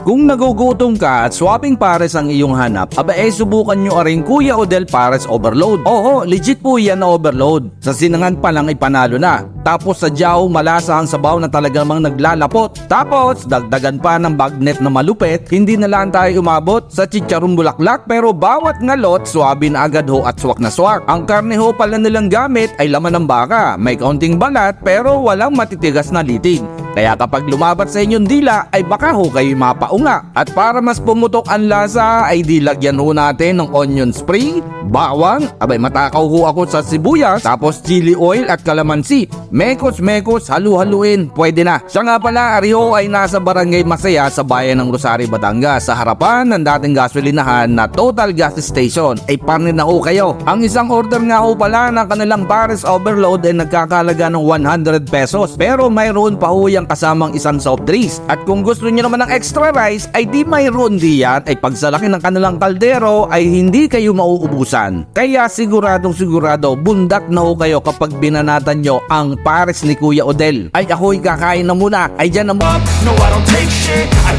Kung nagugutom ka at swapping pares ang iyong hanap, subukan nyo rin Kuya Odel Pares Overload. Oo, legit po yan na overload. Sa sinangan pa lang ay panalo na. Tapos sa Jao, malasa ang sabaw na talagang naglalapot. Tapos, dagdagan pa ng bagnet na malupit. Hindi na lang tayo umabot sa chicharon bulaklak, pero bawat ngalot, swabe na agad ho at swak na swak. Ang karne ho pala nilang gamit ay laman ng baka. May kaunting balat pero walang matitigas na litig. Kaya kapag lumabat sa inyong dila ay baka ho kayo mapaunga. At para mas pumutok ang lasa ay dilagyan ho natin ng onion spring, bawang, matakaw ho ako sa sibuyas, tapos chili oil at kalamansi. Mekos, halu-haluin, pwede na. Siya nga pala, Ariho ay nasa Barangay Masaya sa bayan ng Rosario, Batangas, sa harapan ng dating gasolinahan na Total Gas Station. Ay panin na ho kayo. Ang isang order nga ho pala ng kanilang Pares Overload ay nagkakalaga ng 100 pesos. Pero mayroon pa ho yung kasamang isang soft drinks. At kung gusto nyo naman ng extra rice, ay di mayroon diyan, ay pagsalaki ng kanilang kaldero ay hindi kayo mauubusan. Kaya sigurado bundak na ho kayo kapag binanatan nyo ang Pares ni Kuya Odel. Ay ako'y kakain na muna. Ay dyan na No, I don't take shit. I